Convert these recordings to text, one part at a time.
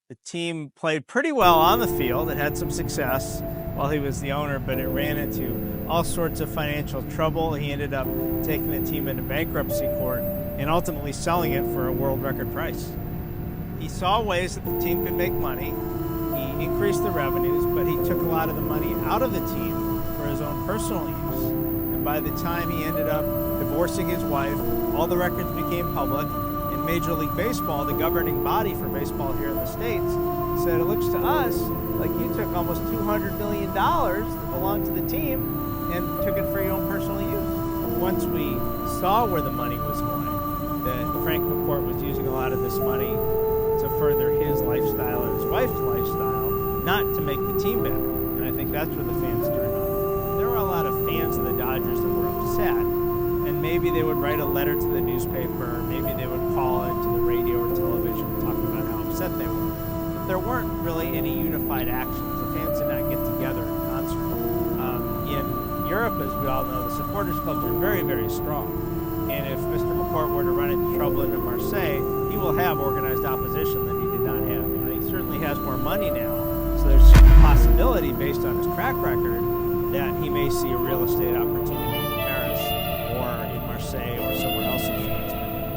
The team played pretty well on the field. It had some success while he was the owner, but it ran into all sorts of financial trouble. He ended up taking the team into bankruptcy court and ultimately selling it for a world record price. He saw ways that the team could make money. He increased the revenues, but he took a lot of the money out of the team for his own personal use. And by the time he ended up divorcing his wife, all the records became public. And Major League Baseball, the governing body for baseball here in the States, said, it looks to us like you took almost $200 million that belonged to the team and took it for your own personal use. Once we saw where the money was going, that Frank McCourt was using a lot of this money to further his lifestyle or his wife's lifestyle, not to make the team better. And I think that's where the fans turned on. There were a lot of fans of the Dodgers that were upset, and maybe they would write a letter to the newspaper, maybe they would call into the radio or television talking about how upset they were. But there weren't really any unified actions. The fans did not get together in concert. In Europe, as we all know, the supporters clubs are very, very strong. And if Mr. McCourt were to run into trouble into Marseille, he will have organized opposition that he did not have. And he certainly has more money now, so there's a possibility, based on his track record, that he may see a real estate opportunity in Paris or in Marseille or somewhere else in France.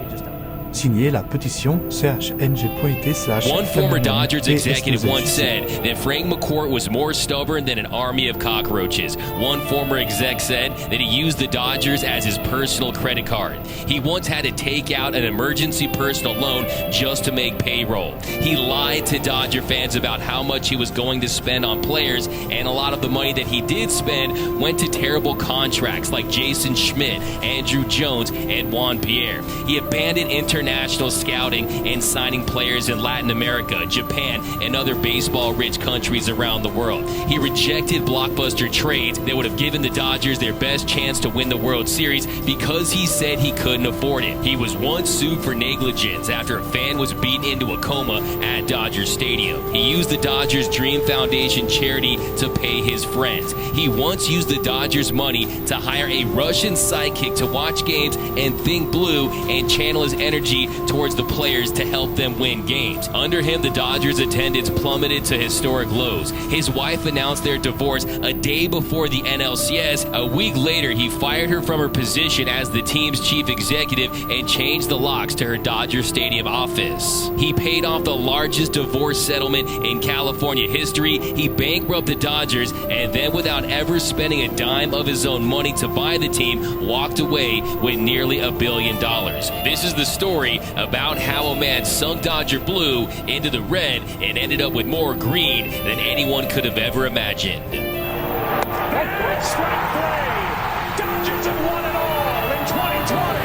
We just don't know. Signer la pétition chng.it/. One former Dodgers executive once said that Frank McCourt was more stubborn than an army of cockroaches. One former exec said that he used the Dodgers as his personal credit card. He once had to take out an emergency personal loan just to make payroll. He lied to Dodger fans about how much he was going to spend on players, and a lot of the money that he did spend went to terrible contracts like Jason Schmidt, Andrew Jones, and Juan Pierre. He abandoned international scouting and signing players in Latin America, Japan, and other baseball-rich countries around the world. He rejected blockbuster trades that would have given the Dodgers their best chance to win the World Series because he said he couldn't afford it. He was once sued for negligence after a fan was beaten into a coma at Dodger Stadium. He used the Dodgers Dream Foundation charity to pay his friends. He once used the Dodgers' money to hire a Russian sidekick to watch games and think blue and channel his energy towards the players to help them win games. Under him, the Dodgers' attendance plummeted to historic lows. His wife announced their divorce a day before the NLCS. A week later, he fired her from her position as the team's chief executive and changed the locks to her Dodger Stadium office. He paid off the largest divorce settlement in California history. He bankrupted the Dodgers, and then, without ever spending a dime of his own money to buy the team, walked away with nearly $1 billion. This is the story about how a man sunk Dodger blue into the red and ended up with more green than anyone could have ever imagined. Strike three. Dodgers have won it all in 2020.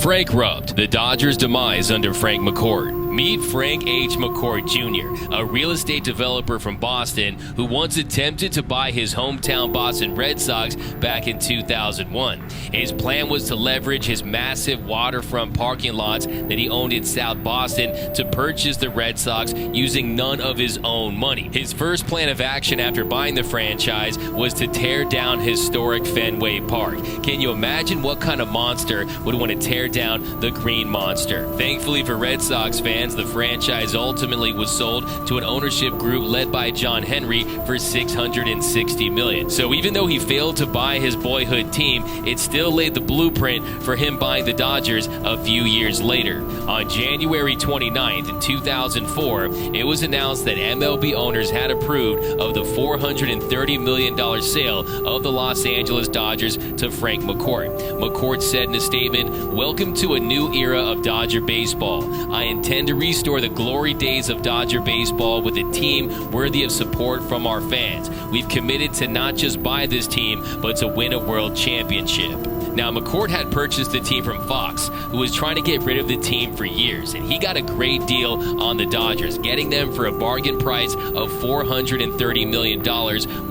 Frank rubbed the Dodgers' demise under Frank McCourt. Meet Frank H. McCourt Jr., a real estate developer from Boston who once attempted to buy his hometown Boston Red Sox back in 2001. His plan was to leverage his massive waterfront parking lots that he owned in South Boston to purchase the Red Sox using none of his own money. His first plan of action after buying the franchise was to tear down historic Fenway Park. Can you imagine what kind of monster would want to tear down the Green Monster? Thankfully for Red Sox fans, the franchise ultimately was sold to an ownership group led by John Henry for $660 million. So even though he failed to buy his boyhood team, it still laid the blueprint for him buying the Dodgers a few years later. On January 29th in 2004, it was announced that MLB owners had approved of the $430 million sale of the Los Angeles Dodgers to Frank McCourt. McCourt said in a statement, "Welcome to a new era of Dodger baseball. I intend to restore the glory days of Dodger baseball with a team worthy of support from our fans. We've committed to not just buy this team, but to win a world championship." Now, McCourt had purchased the team from Fox, who was trying to get rid of the team for years, and he got a great deal on the Dodgers, getting them for a bargain price of $430 million,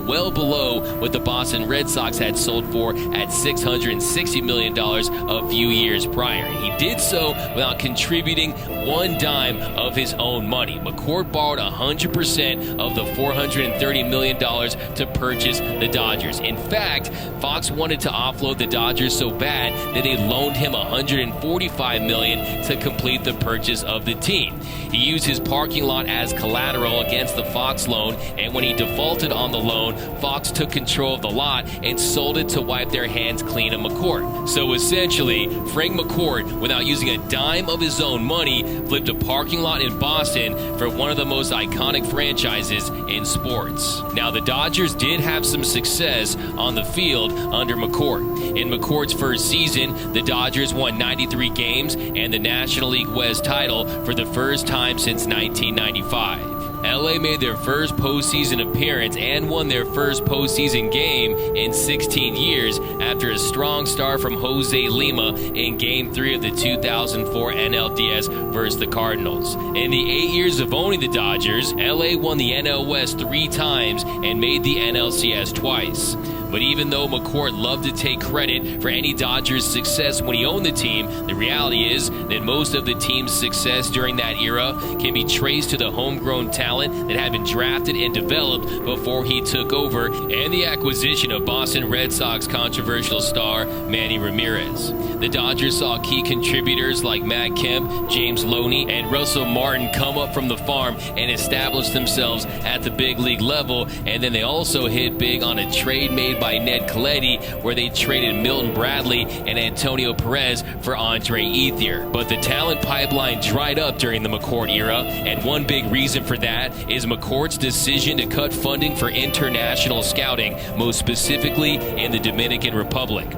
well below what the Boston Red Sox had sold for at $660 million a few years prior. And he did so without contributing one dime of his own money. McCourt borrowed 100% of the $430 million to purchase the Dodgers. In fact, Fox wanted to offload the Dodgers so bad that they loaned him $145 million to complete the purchase of the team. He used his parking lot as collateral against the Fox loan, and when he defaulted on the loan, Fox took control of the lot and sold it to wipe their hands clean of McCourt. So essentially, Frank McCourt, without using a dime of his own money, flipped a parking lot in Boston for one of the most iconic franchises in sports. Now, the Dodgers did have some success on the field under McCourt. In McCourt's first season, the Dodgers won 93 games and the National League West title for the first time since 1995. LA made their first postseason appearance and won their first postseason game in 16 years after a strong start from Jose Lima in Game 3 of the 2004 NLDS versus the Cardinals. In the 8 years of owning the Dodgers, LA won the NL West 3 times and made the NLCS twice. But even though McCourt loved to take credit for any Dodgers success when he owned the team, the reality is that most of the team's success during that era can be traced to the homegrown talent that had been drafted and developed before he took over, and the acquisition of Boston Red Sox controversial star Manny Ramirez. The Dodgers saw key contributors like Matt Kemp, James Loney, and Russell Martin come up from the farm and establish themselves at the big league level, and then they also hit big on a trade made by Ned Colletti, where they traded Milton Bradley and Antonio Perez for Andre Ethier. But the talent pipeline dried up during the McCourt era, and one big reason for that is McCourt's decision to cut funding for international scouting, most specifically in the Dominican Republic.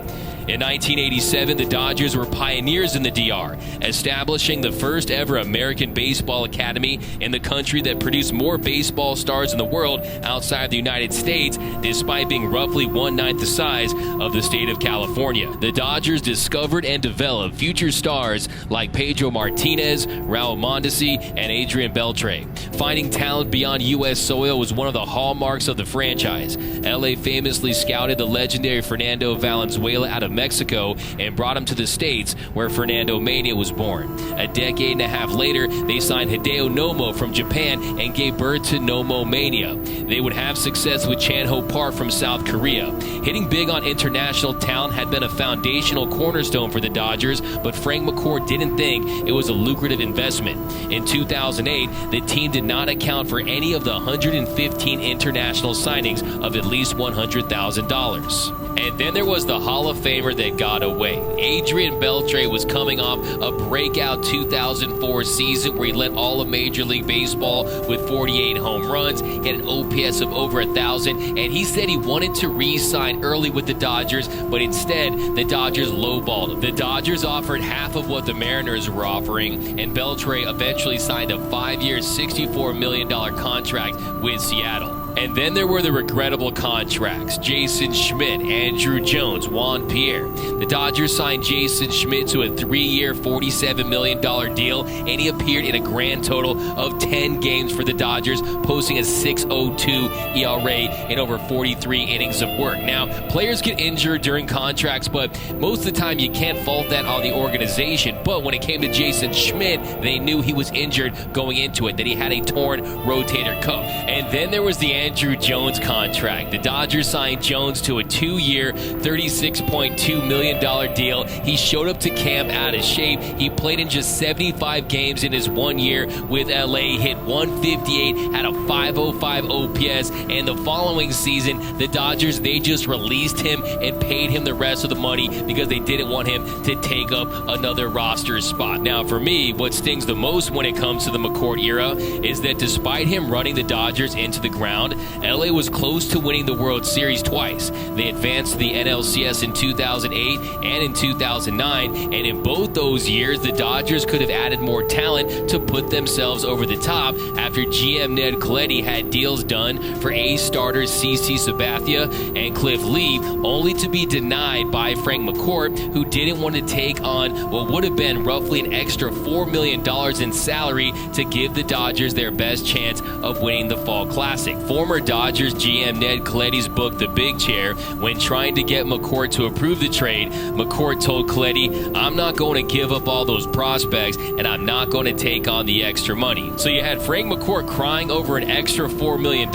In 1987, the Dodgers were pioneers in the DR, establishing the first ever American Baseball Academy in the country that produced more baseball stars in the world outside the United States, despite being roughly 1/9 the size of the state of California. The Dodgers discovered and developed future stars like Pedro Martinez, Raul Mondesi, and Adrian Beltre. Finding talent beyond U.S. soil was one of the hallmarks of the franchise. LA famously scouted the legendary Fernando Valenzuela out of Mexico and brought him to the States, where Fernando Mania was born. A decade and a half later, they signed Hideo Nomo from Japan and gave birth to Nomo Mania. They would have success with Chan-Ho Park from South Korea. Hitting big on international talent had been a foundational cornerstone for the Dodgers, but Frank McCourt didn't think it was a lucrative investment. In 2008, the team did not account for any of the 115 international signings of at least $100,000. And then there was the Hall of Famer that got away. Adrian Beltre was coming off a breakout 2004 season where he led all of Major League Baseball with 48 home runs. He had an OPS of over 1,000, and he said he wanted to re-sign early with the Dodgers, but instead, the Dodgers lowballed him. The Dodgers offered half of what the Mariners were offering, and Beltre eventually signed a 5-year, $64 million contract with Seattle. And then there were the regrettable contracts. Jason Schmidt, Andrew Jones, Juan Pierre. The Dodgers signed Jason Schmidt to a 3-year, $47 million deal, and he appeared in a grand total of 10 games for the Dodgers, posting a .602 ERA in over 43 innings of work. Now, players get injured during contracts, but most of the time you can't fault that on the organization. But when it came to Jason Schmidt, they knew he was injured going into it, that he had a torn rotator cuff. And then there was the Andrew Jones contract. The Dodgers signed Jones to a 2-year, $36.2 million deal. He showed up to camp out of shape. He played in just 75 games in his 1 year with LA, hit .158, had a .505 OPS, and the following season, the Dodgers, they just released him and paid him the rest of the money because they didn't want him to take up another roster spot. Now, for me, what stings the most when it comes to the McCourt era is that despite him running the Dodgers into the ground, around, LA was close to winning the World Series twice. They advanced to the NLCS in 2008 and in 2009, and in both those years, the Dodgers could have added more talent to put themselves over the top after GM Ned Colletti had deals done for ace starters CC Sabathia and Cliff Lee, only to be denied by Frank McCourt, who didn't want to take on what would have been roughly an extra $4 million in salary to give the Dodgers their best chance of winning the Fall Classic. Former Dodgers GM Ned Colletti's book, The Big Chair, when trying to get McCourt to approve the trade, McCourt told Colletti, "I'm not going to give up all those prospects, and I'm not going to take on the extra money." So you had Frank McCourt crying over an extra $4 million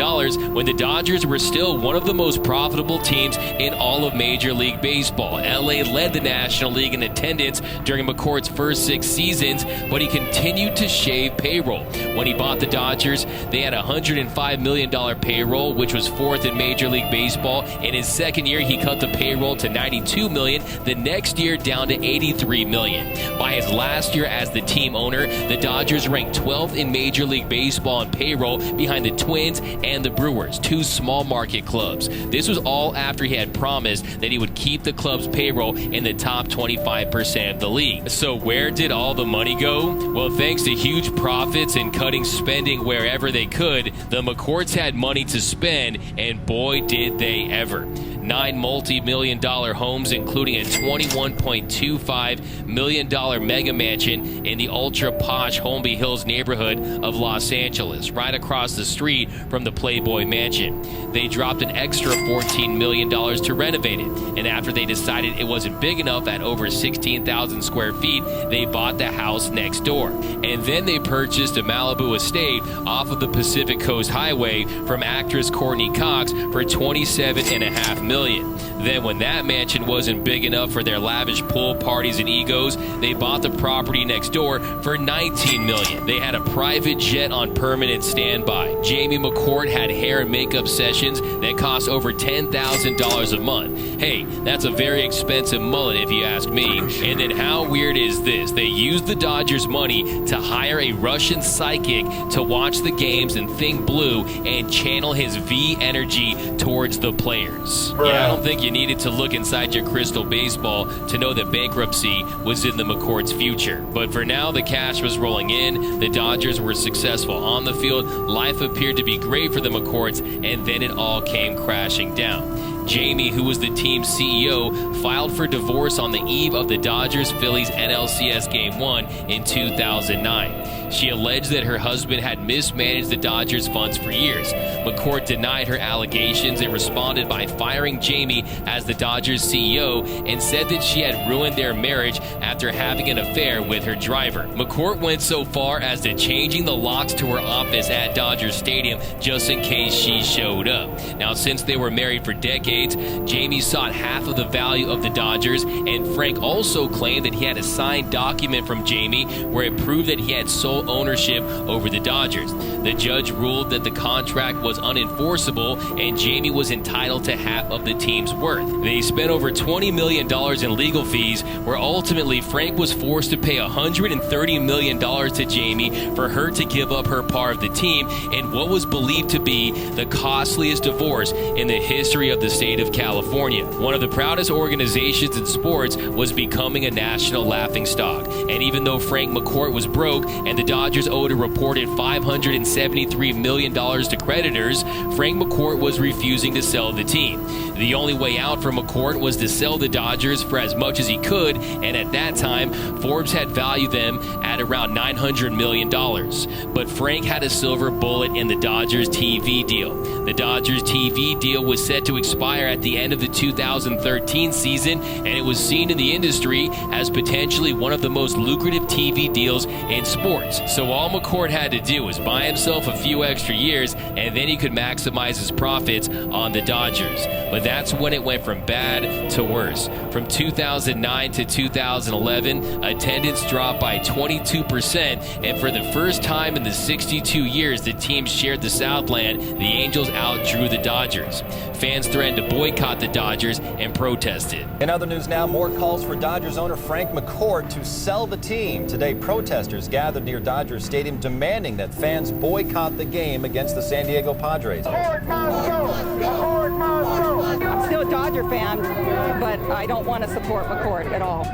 when the Dodgers were still one of the most profitable teams in all of Major League Baseball. LA led the National League in attendance during McCourt's first 6 seasons, but he continued to shave payroll. When he bought the Dodgers, they had a $105 million payroll, which was 4th in Major League Baseball. In his second year, he cut the payroll to $92 million, the next year down to $83 million. By his last year as the team owner, the Dodgers ranked 12th in Major League Baseball in payroll behind the Twins and the Brewers, 2 small market clubs. This was all after he had promised that he would keep the club's payroll in the top 25% of the league. So where did all the money go? Well, thanks to huge profits and cutting spending wherever they could, the McCourts had money to spend, and boy did they ever. 9 multi-million-dollar homes, including a $21.25 million mega mansion in the ultra-posh Holmby Hills neighborhood of Los Angeles, right across the street from the Playboy Mansion. They dropped an extra $14 million to renovate it, and after they decided it wasn't big enough at over 16,000 square feet, they bought the house next door. And then they purchased a Malibu estate off of the Pacific Coast Highway from actress Courtney Cox for $27.5 million. Then when that mansion wasn't big enough for their lavish pool parties and egos, they bought the property next door for $19 million. They had a private jet on permanent standby. Jamie McCourt had hair and makeup sessions that cost over $10,000 a month. Hey, that's a very expensive mullet if you ask me. And then how weird is this? They used the Dodgers' money to hire a Russian psychic to watch the games and think blue and channel his V energy towards the players. Yeah, I don't think you needed to look inside your crystal baseball to know that bankruptcy was in the McCourts' future. But for now, the cash was rolling in. The Dodgers were successful on the field. Life appeared to be great for the McCourts, and then it all came crashing down. Jamie, who was the team's CEO, filed for divorce on the eve of the Dodgers-Phillies NLCS Game 1 in 2009. She alleged that her husband had mismanaged the Dodgers' funds for years. McCourt denied her allegations and responded by firing Jamie as the Dodgers' CEO and said that she had ruined their marriage after having an affair with her driver. McCourt went so far as to changing the locks to her office at Dodger Stadium just in case she showed up. Now, since they were married for decades, Jamie sought half of the value of the Dodgers, and Frank also claimed that he had a signed document from Jamie where it proved that he had sole ownership over the Dodgers. The judge ruled that the contract was unenforceable and Jamie was entitled to half of the team's worth. They spent over $20 million in legal fees, where ultimately Frank was forced to pay $130 million to Jamie for her to give up her part of the team in what was believed to be the costliest divorce in the history of the state of California. One of the proudest organizations in sports was becoming a national laughingstock. And even though Frank McCourt was broke and the Dodgers owed a reported $573 million to creditors, Frank McCourt was refusing to sell the team. The only way out for McCourt was to sell the Dodgers for as much as he could, and at that time, Forbes had valued them at around $900 million. But Frank had a silver bullet in the Dodgers TV deal. The Dodgers TV deal was set to expire at the end of the 2013 season, and it was seen in the industry as potentially one of the most lucrative TV deals in sports. So all McCourt had to do was buy himself a few extra years, and then he could maximize his profits on the Dodgers. But that's when it went from bad to worse. From 2009 to 2011, attendance dropped by 22%, and for the first time in the 62 years the team shared the Southland, the Angels outdrew the Dodgers. fans threatened to boycott the Dodgers and protested. In other news now, more calls for Dodgers owner Frank McCourt to sell the team. Today, protesters gathered near Dodger Stadium demanding that fans boycott the game against the San Diego Padres. I'm still a Dodger fan, but I don't want to support McCourt at all.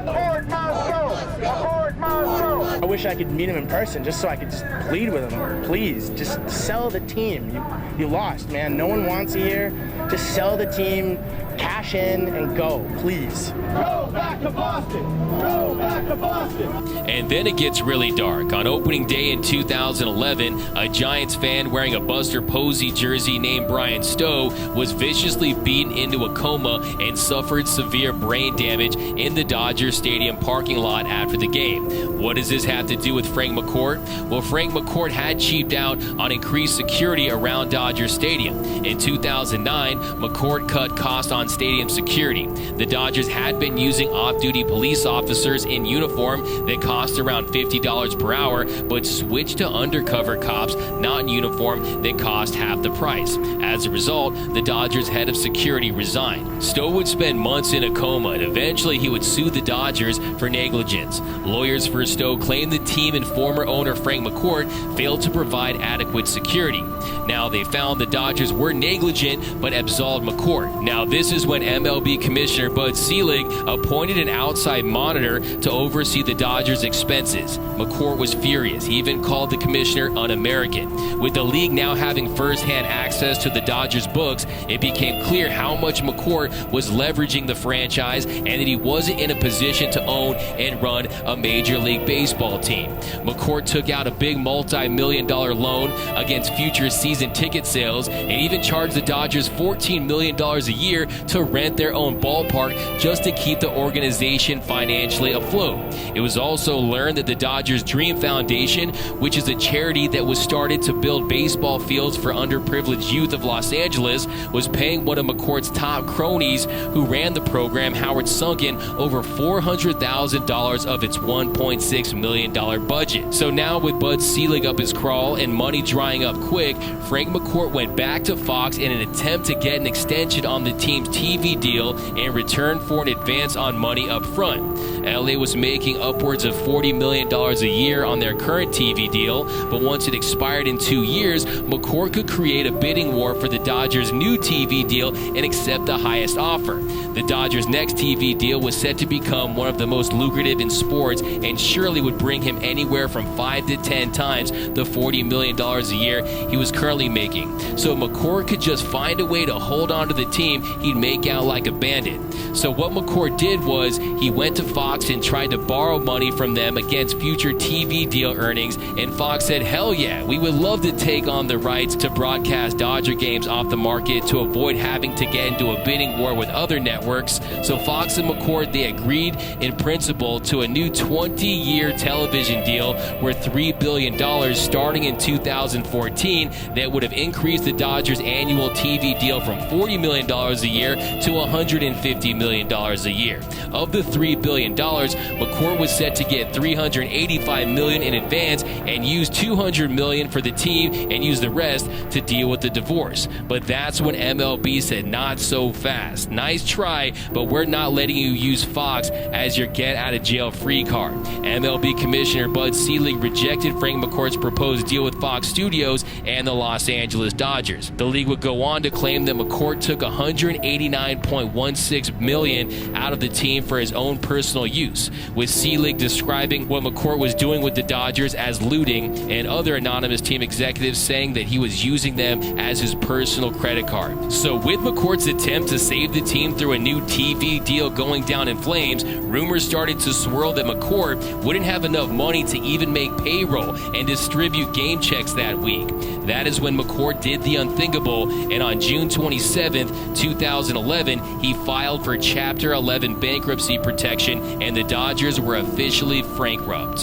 I wish I could meet him in person just so I could just plead with him. Please, just sell the team. You lost, man. No one wants you here. Just sell the team, cash in, and go, please. Go back to Boston! Go back to Boston! And then it gets really dark. On opening day in 2011, a Giants fan wearing a Buster Posey jersey named Brian Stowe was viciously beaten into a coma and suffered severe brain damage in the Dodger Stadium parking lot after the game. What does this have to do with Frank McCourt? Well, Frank McCourt had cheaped out on increased security around Dodger Stadium. In 2009, McCourt cut costs on stadium security. The Dodgers had been using off-duty police officers in uniform that cost around $50 per hour, but switched to undercover cops not in uniform that cost half the price. As a result, the Dodgers head of security resigned. Stowe would spend months in a coma, and eventually he would sue the Dodgers for negligence. Lawyers for Stowe claimed the team and former owner Frank McCourt failed to provide adequate security. Now, they found the Dodgers were negligent but absolved McCourt. Now, this is when MLB Commissioner Bud Selig appointed an outside monitor to oversee the Dodgers' expenses. McCourt was furious. He even called the commissioner un-American. With the league now having first-hand access to the Dodgers' books, it became clear how much McCourt was leveraging the franchise and that he wasn't in a position to own and run a Major League Baseball team. McCourt took out a big multi-million-dollar loan against future season ticket sales and even charged the Dodgers $14 million a year to rent their own ballpark just to keep the organization financially afloat. It was also learned that the Dodgers Dream Foundation, which is a charity that was started to build baseball fields for underprivileged youth of Los Angeles, was paying one of McCourt's top cronies who ran the program, Howard Sunken, over $400,000 of its $1.6 million budget. So now with Bud Selig up his crawl and money drying up quick, Frank McCourt went back to Fox in an attempt to get an extension on the team's TV deal in return for an advance on money up front. LA was making upwards of $40 million a year on their current TV deal, but once it expired in 2 years, McCourt could create a bidding war for the Dodgers' new TV deal and accept the highest offer. The Dodgers' next TV deal was set to become one of the most lucrative in sports and surely would bring him anywhere from 5 to 10 times the $40 million a year he was currently making. So if McCourt could just find a way to hold on to the team, he'd make out like a bandit. So what McCourt did was he went to Fox and tried to borrow money from them against future TV deal earnings, and Fox said, hell yeah, we would love to take on the rights to broadcast Dodger games off the market to avoid having to get into a bidding war with other networks. So Fox and McCourt, they agreed in principle to a new 20-year television deal worth $3 billion starting in 2014 that would have increased the Dodgers' annual TV deal from $40 million a year to $150 million a year. Of the $3 billion, McCourt was set to get $385 million in advance and use $200 million for the team and use the rest to deal with the divorce. But that's when MLB said, not so fast. Nice try, but we're not letting you use Fox as your get-out-of-jail-free card. MLB Commissioner Bud Selig rejected Frank McCourt's proposed deal with Fox Studios and the Los Angeles Dodgers. The league would go on to claim that McCourt took $189.16 million out of the team for his own personal use, with Selig describing what McCourt was doing with the Dodgers as looting, and other anonymous team executives saying that he was using them as his personal credit card. So with McCourt's attempt to save the team through a new TV deal going down in flames, rumors started to swirl that McCourt wouldn't have enough money to even make payroll and distribute game checks that week. That is when McCourt did the unthinkable, and on June 27th, 2011, he filed for Chapter 11 bankruptcy protection, and the Dodgers were officially bankrupt.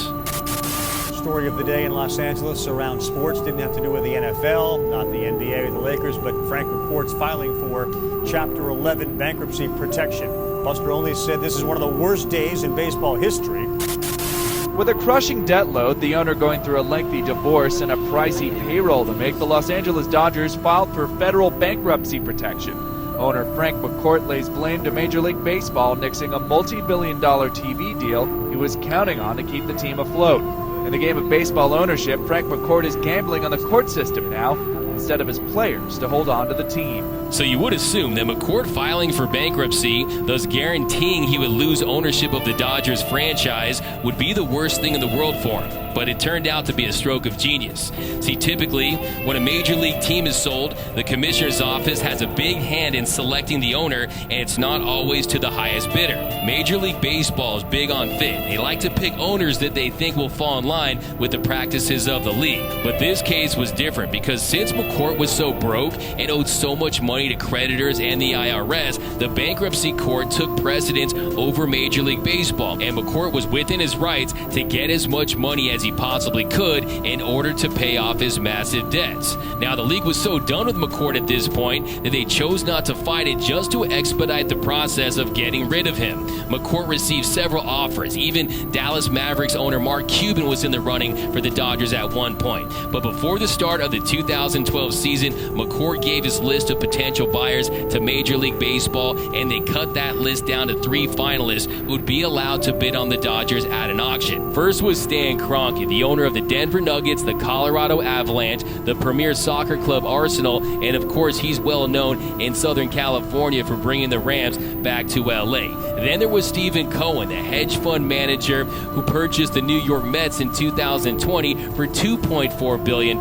Story of the day in Los Angeles around sports didn't have to do with the NFL, not the NBA or the Lakers, but Frank McCourt's filing for Chapter 11 bankruptcy protection. Buster Olney said this is one of the worst days in baseball history. With a crushing debt load, the owner going through a lengthy divorce, and a pricey payroll to make, the Los Angeles Dodgers filed for federal bankruptcy protection. Owner Frank McCourt lays blame to Major League Baseball nixing a multi-billion-dollar TV deal he was counting on to keep the team afloat. In the game of baseball ownership, Frank McCourt is gambling on the court system now instead of his players to hold on to the team. So you would assume that McCourt filing for bankruptcy, thus guaranteeing he would lose ownership of the Dodgers franchise, would be the worst thing in the world for him. But it turned out to be a stroke of genius. See, typically, when a major league team is sold, the commissioner's office has a big hand in selecting the owner, and it's not always to the highest bidder. Major League Baseball is big on fit. They like to pick owners that they think will fall in line with the practices of the league. But this case was different because since McCourt was so broke and owed so much money to creditors and the IRS, the bankruptcy court took precedence over Major League Baseball, and McCourt was within his rights to get as much money as he possibly could in order to pay off his massive debts. Now, the league was so done with McCourt at this point that they chose not to fight it just to expedite the process of getting rid of him. McCourt received several offers. Even Dallas Mavericks owner Mark Cuban was in the running for the Dodgers at one point. But before the start of the 2012 season, McCourt gave his list of potential buyers to Major League Baseball, and they cut that list down to 3 finalists who would be allowed to bid on the Dodgers at an auction. First was Stan Kroenke, the owner of the Denver Nuggets, the Colorado Avalanche, the premier soccer club Arsenal, and of course he's well known in Southern California for bringing the Rams back to LA. Then there was Stephen Cohen, the hedge fund manager who purchased the New York Mets in 2020 for $2.4 billion.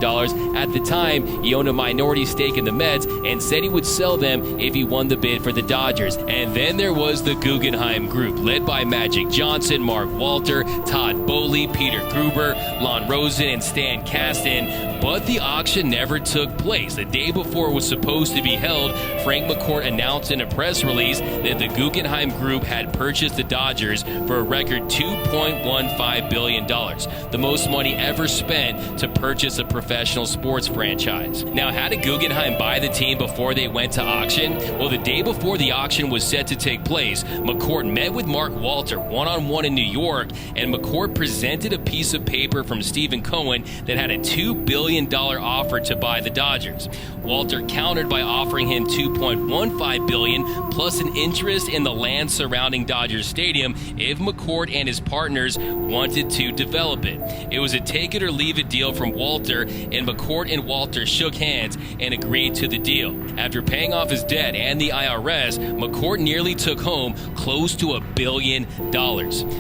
At the time, he owned a minority stake in the Mets and said he would sell them if he won the bid for the Dodgers. And then there was the Guggenheim Group, led by Magic Johnson, Mark Walter, Todd Boehly, Peter Gruber, Lon Rosen, and Stan Kasten. But the auction never took place. The day before it was supposed to be held, Frank McCourt announced in a press release that the Guggenheim Group had purchased the Dodgers for a record $2.15 billion, the most money ever spent to purchase a professional sports franchise. Now, how did Guggenheim buy the team before they went to auction? Well, the day before the auction was set to take place, McCourt met with Mark Walter one-on-one in New York, and McCourt presented a piece of paper from Stephen Cohen that had a $2 billion offer to buy the Dodgers. Walter countered by offering him $2.15 billion plus an interest in the land surrounding Dodger Stadium if McCourt and his partners wanted to develop it. It was a take it or leave it deal from Walter, and McCourt and Walter shook hands and agreed to the deal. After paying off his debt and the IRS, McCourt nearly took home close to $1 billion.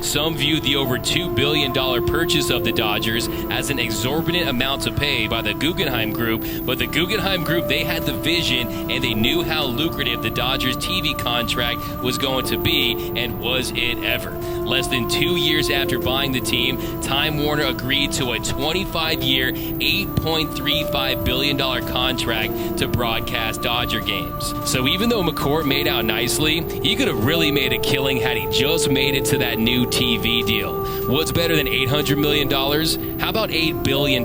Some viewed the over $2 billion purchase of the Dodgers as an exorbitant amount to pay by the Guggenheim Group, but the Guggenheim Group, they had the vision and they knew how lucrative the Dodgers TV contract was going to be, and was it ever. Less than 2 years after buying the team, Time Warner agreed to a 25-year, $8.35 billion contract to broadcast Dodger games. So even though McCourt made out nicely, he could have really made a killing had he just made it to that new TV deal. What's better than $800 million? How about $8 billion?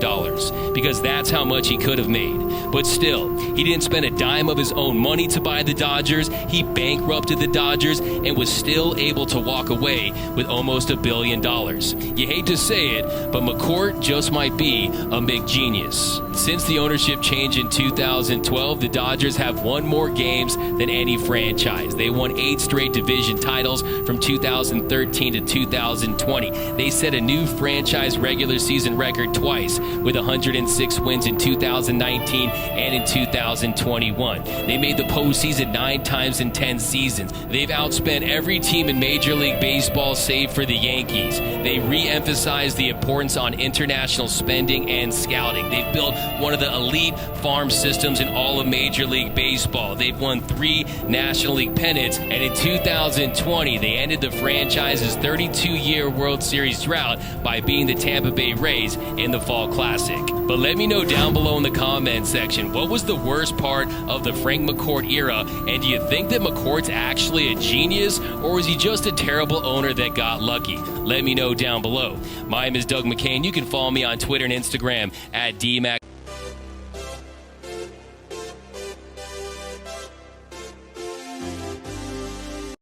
Because that's how much he could have made. But still, he didn't spend a dime of his own money to buy the Dodgers. He bankrupted the Dodgers and was still able to walk away with almost $1 billion. You hate to say it, but McCourt just might be a McGenius. Since the ownership change in 2012, the Dodgers have won more games than any franchise. They won 8 straight division titles from 2013 to 2020. They set a new franchise regular season record twice with 106 wins in 2019 and in 2021. They made the postseason 9 times in 10 seasons. They've outspent every team in Major League Baseball save for the Yankees. They re-emphasized the importance on international spending and scouting. They've built one of the elite farm systems in all of Major League Baseball. They've won 3 National League pennants, and in 2020, they ended the franchise's 32-year World Series drought by beating the Tampa Bay Rays in the Fall Classic. But let me know down below in the comment section, what was the worst part of the Frank McCourt era, and do you think that McCourt's actually a genius, or was he just a terrible owner that got lucky? Let me know down below. My name is Doug McCain. You can follow me on Twitter and Instagram at DMac.